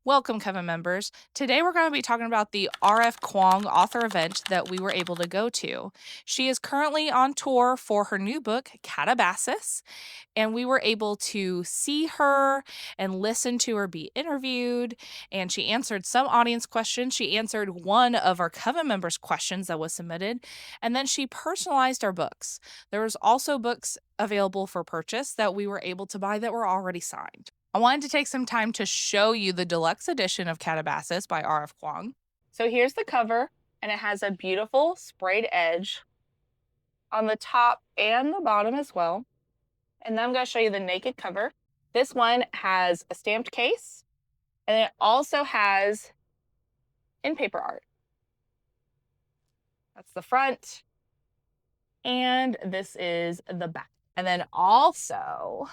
Welcome, Coven members. Today we're going to be talking about the RF Kuang author event that we were able to go to. She is currently on tour for her new book, Katabasis, and we were able to see her and listen to her be interviewed. And she answered some audience questions. She answered one of our Coven members' questions that was submitted, and then she personalized our books. There was also books available for purchase that we were able to buy that were already signed. I wanted to take some time to show you the deluxe edition of Katabasis by RF Kuang. So here's the cover, and it has a beautiful sprayed edge on the top and the bottom as well. And then I'm going to show you the naked cover. This one has a stamped case, and it also has in-paper art. That's the front, and this is the back. And then also,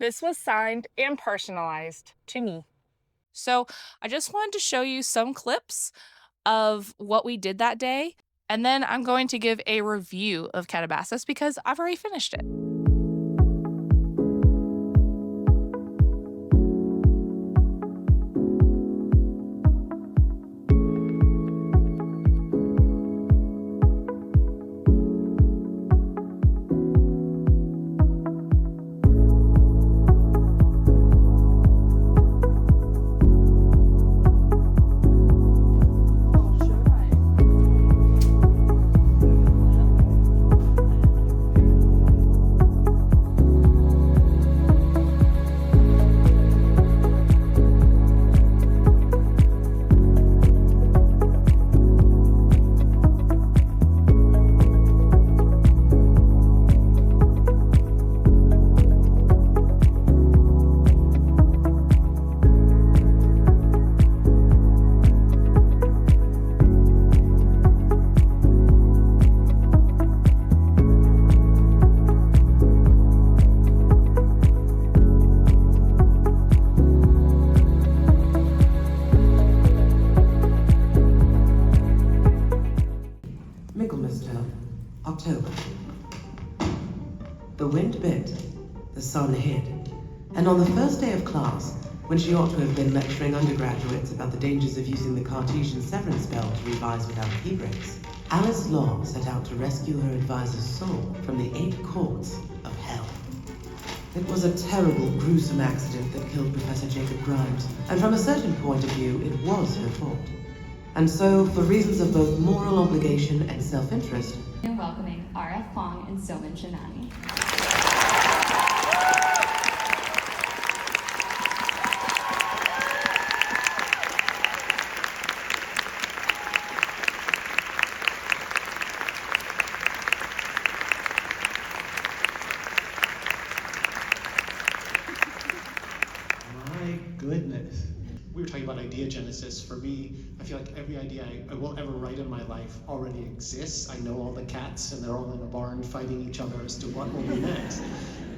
this was signed and personalized to me. So I just wanted to show you some clips of what we did that day, and then I'm going to give a review of Katabasis because I've already finished it. October. The wind bit, the sun hid, and on the first day of class, when she ought to have been lecturing undergraduates about the dangers of using the Cartesian severance spell to revise without key breaks, Alice Law set out to rescue her advisor's soul from the 8 courts of hell. It was a terrible, gruesome accident that killed Professor Jacob Grimes, and from a certain point of view, it was her fault. And so, for reasons of both moral obligation and self-interest, and welcoming RF Kuang and Soman Shanani. My goodness. We were talking about idea genesis. For me, I feel like every idea I will ever write in my life already exists. I know all the cats and they're all in a barn fighting each other as to what will be next.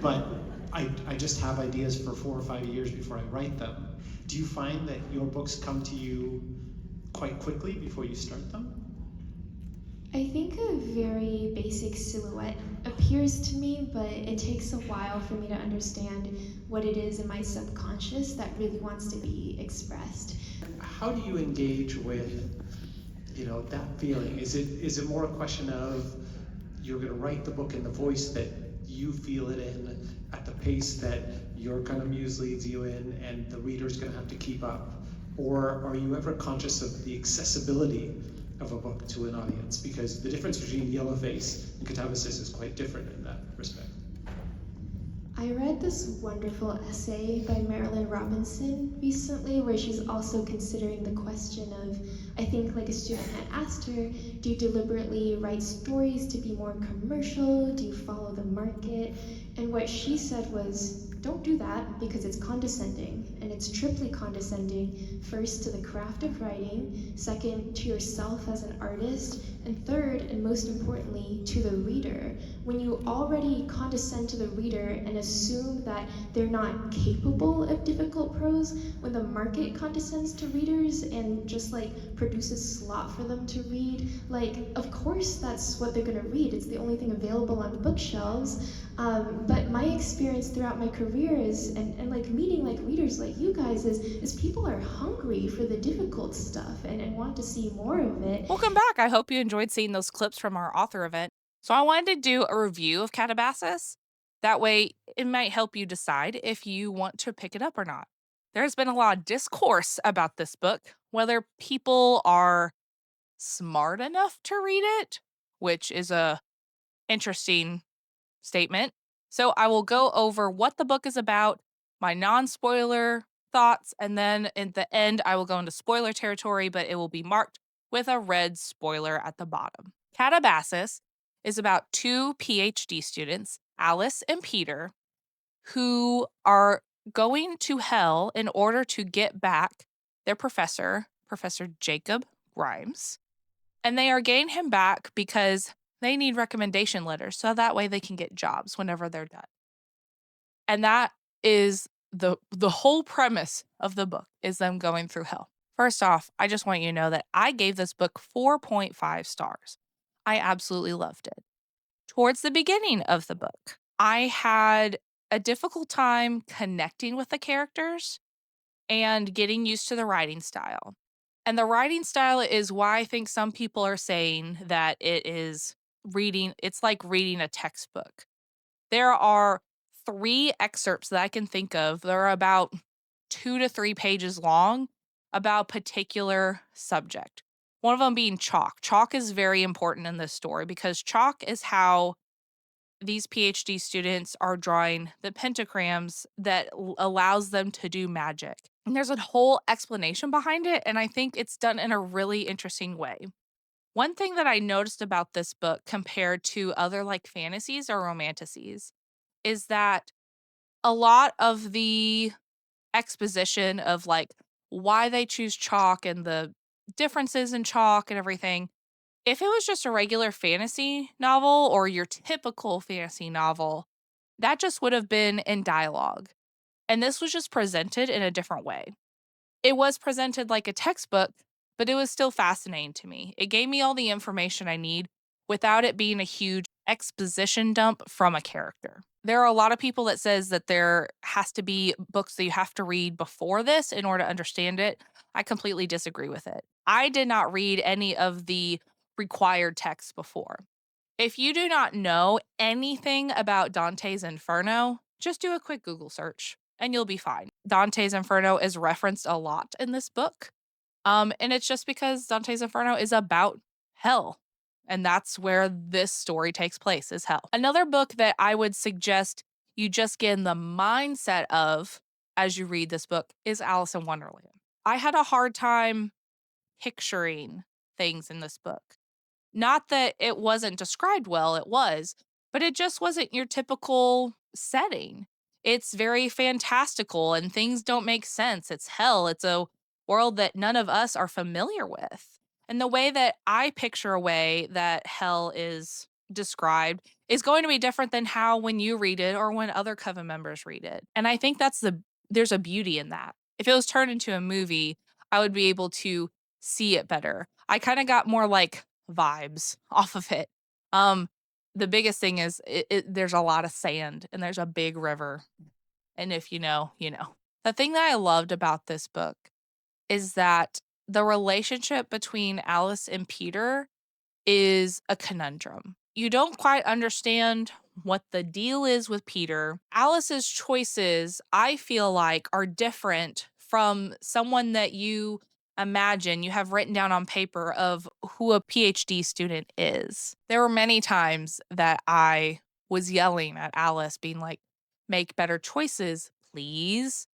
But I just have ideas for 4 or 5 years before I write them. Do you find that your books come to you quite quickly before you start them? I think a very basic silhouette appears to me, but it takes a while for me to understand what it is in my subconscious that really wants to be expressed. How do you engage with, that feeling? Is it more a question of you're going to write the book in the voice that you feel it in, at the pace that your kind of muse leads you in, and the reader's going to have to keep up? Or are you ever conscious of the accessibility of a book to an audience? Because the difference between Yellowface and Katabasis is quite different in that respect. I read this wonderful essay by Marilyn Robinson recently where she's also considering the question of, I think like a student had asked her, do you deliberately write stories to be more commercial? Do you follow the market? And what she said was, don't do that because it's condescending, and it's triply condescending, first to the craft of writing, second to yourself as an artist, and third, and most importantly, to the reader. When you already condescend to the reader and assume that they're not capable of difficult prose, when the market condescends to readers and just like produces slot for them to read, like, of course that's what they're gonna read. It's the only thing available on bookshelves. But my experience throughout my career is, and like meeting like readers like you guys is people are hungry for the difficult stuff and want to see more of it. Welcome back. I hope you enjoyed seeing those clips from our author event. So, I wanted to do a review of Katabasis. That way, it might help you decide if you want to pick it up or not. There's been a lot of discourse about this book, whether people are smart enough to read it, which is a interesting statement. So I will go over what the book is about, my non-spoiler thoughts, and then in the end I will go into spoiler territory, but it will be marked with a red spoiler at the bottom. Catabasis is about two PhD students, Alice and Peter, who are going to hell in order to get back their professor, Professor Jacob Grimes. And they are getting him back because they need recommendation letters so that way they can get jobs whenever they're done. And that is the whole premise of the book is them going through hell. First off, I just want you to know that I gave this book 4.5 stars. I absolutely loved it. Towards the beginning of the book, I had a difficult time connecting with the characters and getting used to the writing style. And the writing style is why I think some people are saying that it's like reading a textbook. There are 3 excerpts that I can think of that are about 2 to 3 pages long about particular subject. One of them being chalk. Chalk is very important in this story because chalk is how these PhD students are drawing the pentagrams that allows them to do magic. And there's a whole explanation behind it, and I think it's done in a really interesting way. One thing that I noticed about this book compared to other like fantasies or romanticities is that a lot of the exposition of like why they choose chalk and the differences in chalk and everything, if it was just a regular fantasy novel or your typical fantasy novel, that just would have been in dialogue. And this was just presented in a different way. It was presented like a textbook, but it was still fascinating to me. It gave me all the information I need without it being a huge exposition dump from a character. There are a lot of people that says that there has to be books that you have to read before this in order to understand it. I completely disagree with it. I did not read any of the required texts before. If you do not know anything about Dante's Inferno, just do a quick Google search and you'll be fine. Dante's Inferno is referenced a lot in this book. And it's just because Dante's Inferno is about hell. And that's where this story takes place, is hell. Another book that I would suggest you just get in the mindset of as you read this book is Alice in Wonderland. I had a hard time picturing things in this book. Not that it wasn't described well, it was, but it just wasn't your typical setting. It's very fantastical and things don't make sense. It's hell. It's a world that none of us are familiar with. And the way that I picture a way that hell is described is going to be different than how when you read it or when other coven members read it. And I think there's a beauty in that. If it was turned into a movie, I would be able to see it better. I kind of got more like vibes off of it. Um, the biggest thing is there's a lot of sand and there's a big river. And if you know, you know. The thing that I loved about this book is that the relationship between Alice and Peter is a conundrum. You don't quite understand what the deal is with Peter. Alice's choices, I feel like, are different from someone that you imagine you have written down on paper of who a PhD student is. There were many times that I was yelling at Alice, being like, make better choices, please.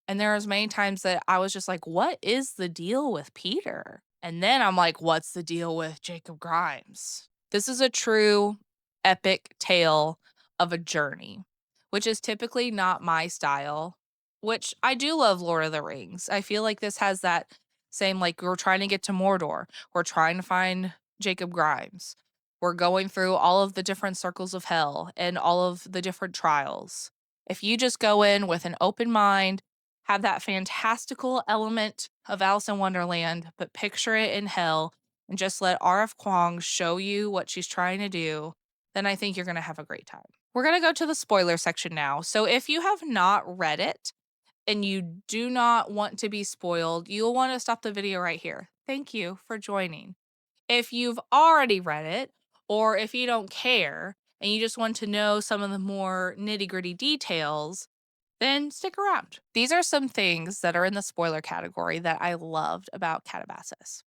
And there was many times that I was just like, what is the deal with Peter? And then I'm like, what's the deal with Jacob Grimes? This is a true epic tale of a journey, which is typically not my style, which I do love Lord of the Rings. I feel like this has that same, like, we're trying to get to Mordor, we're trying to find Jacob Grimes. We're going through all of the different circles of hell and all of the different trials. If you just go in with an open mind, have that fantastical element of Alice in Wonderland, but picture it in hell and just let RF Kuang show you what she's trying to do, then I think you're going to have a great time. We're going to go to the spoiler section now. So if you have not read it and you do not want to be spoiled, you'll want to stop the video right here. Thank you for joining. If you've already read it, or if you don't care and you just want to know some of the more nitty gritty details, then stick around. These are some things that are in the spoiler category that I loved about Katabasis.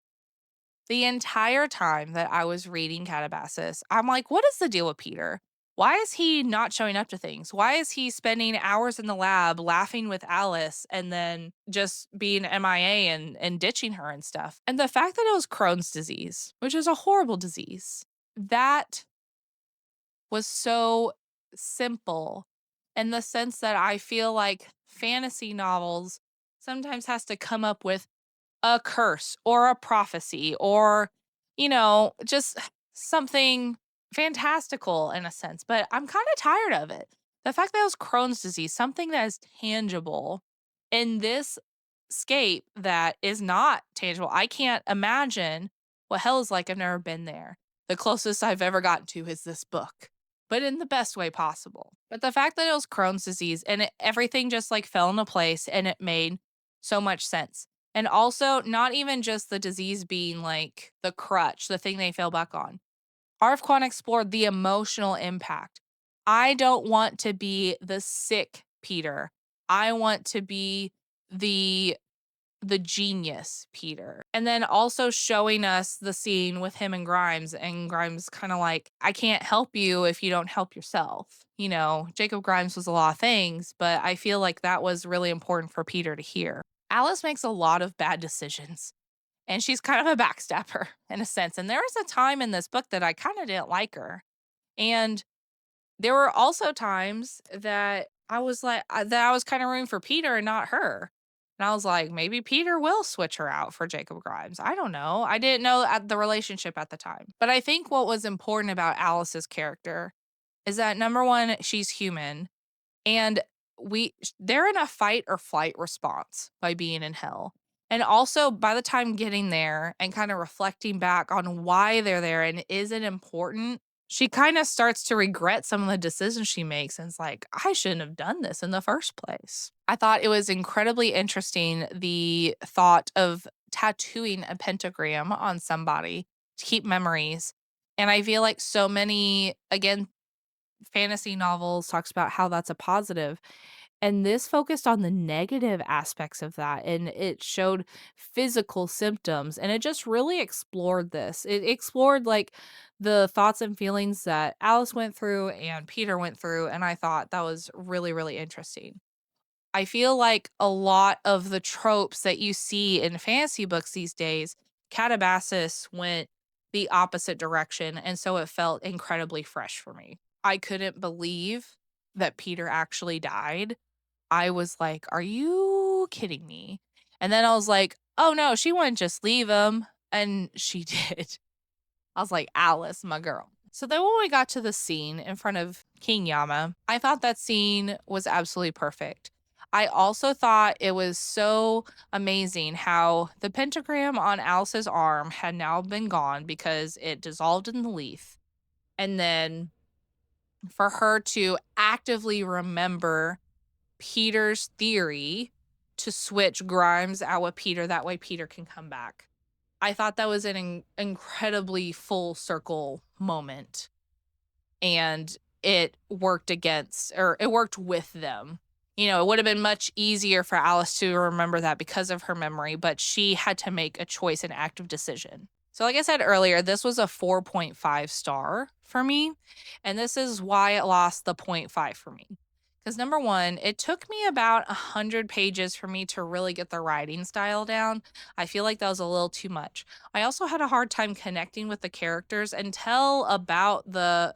The entire time that I was reading Katabasis, I'm like, what is the deal with Peter? Why is he not showing up to things? Why is he spending hours in the lab laughing with Alice and then just being MIA and ditching her and stuff? And the fact that it was Crohn's disease, which is a horrible disease, that was so simple in the sense that I feel like fantasy novels sometimes has to come up with a curse or a prophecy or, just something fantastical in a sense. But I'm kind of tired of it. The fact that it was Crohn's disease, something that is tangible in this scape that is not tangible. I can't imagine what hell is like. I've never been there. The closest I've ever gotten to is this book, but in the best way possible. But the fact that it was Crohn's disease and everything just like fell into place and it made so much sense. And also, not even just the disease being like the crutch, the thing they fell back on. RF Kuang explored the emotional impact. I don't want to be the sick Peter. I want to be the the genius Peter. And then also showing us the scene with him and Grimes kind of like, I can't help you if you don't help yourself. Jacob Grimes was a lot of things, but I feel like that was really important for Peter to hear. Alice makes a lot of bad decisions, and she's kind of a backstabber in a sense. And there was a time in this book that I kind of didn't like her. And there were also times that I was like, that I was kind of rooting for Peter and not her. And I was like, maybe Peter will switch her out for Jacob Grimes. I don't know. I didn't know the relationship at the time. But I think what was important about Alice's character is that number one, she's human. And they're in a fight or flight response by being in hell. And also by the time getting there and kind of reflecting back on why they're there and is it important, she kind of starts to regret some of the decisions she makes and it's like, I shouldn't have done this in the first place. I thought it was incredibly interesting the thought of tattooing a pentagram on somebody to keep memories. And I feel like so many, again, fantasy novels talks about how that's a positive, and this focused on the negative aspects of that, and it showed physical symptoms, and it just really explored this. It explored like the thoughts and feelings that Alice went through and Peter went through, and I thought that was really, really interesting. I feel like a lot of the tropes that you see in fantasy books these days, Catabasis went the opposite direction, and so it felt incredibly fresh for me. I couldn't believe that Peter actually died. I was like, "Are you kidding me?" And then I was like, "Oh no, she wouldn't just leave him." And she did. I was like, Alice, my girl. So then when we got to the scene in front of King Yama, I thought that scene was absolutely perfect. I also thought it was so amazing how the pentagram on Alice's arm had now been gone because it dissolved in the leaf. And then for her to actively remember Peter's theory to switch Grimes out with Peter, that way Peter can come back. I thought that was an incredibly full circle moment, and it worked it worked with them. It would have been much easier for Alice to remember that because of her memory, but she had to make a choice, an active decision. So like I said earlier, this was a 4.5 star for me, and this is why it lost the 0.5 for me. Because number one, it took me about 100 pages for me to really get the writing style down. I feel like that was a little too much. I also had a hard time connecting with the characters until the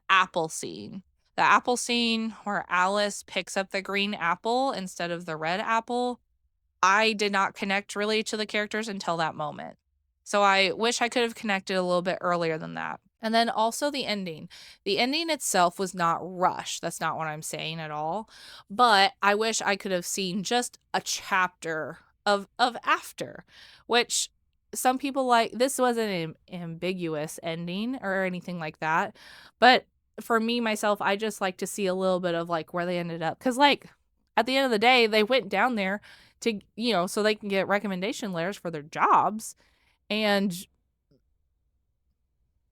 apple scene. The apple scene where Alice picks up the green apple instead of the red apple. I did not connect really to the characters until that moment. So I wish I could have connected a little bit earlier than that. And then also the ending. The ending itself was not rushed. That's not what I'm saying at all. But I wish I could have seen just a chapter of after, which some people like. This wasn't an ambiguous ending or anything like that. But for me myself, I just like to see a little bit of like where they ended up, cuz like at the end of the day, they went down there to, so they can get recommendation letters for their jobs. And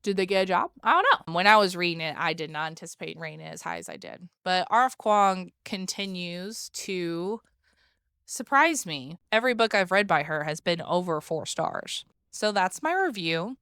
did they get a job? I don't know. When I was reading it, I did not anticipate rating it as high as I did. But RF Kuang continues to surprise me. Every book I've read by her has been over 4 stars. So that's my review.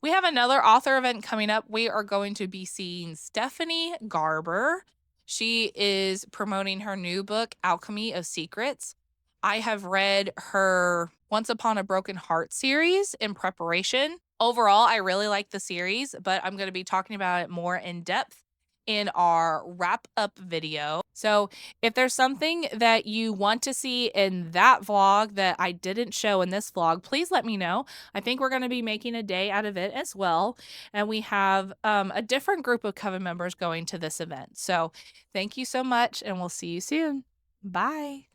We have another author event coming up. We are going to be seeing Stephanie Garber. She is promoting her new book, Alchemy of Secrets. I have read her Once Upon a Broken Heart series in preparation. Overall, I really like the series, but I'm going to be talking about it more in depth in our wrap up video. So, if there's something that you want to see in that vlog that I didn't show in this vlog, please let me know. I think we're going to be making a day out of it as well. And we have a different group of Coven members going to this event. So, thank you so much, and we'll see you soon. Bye.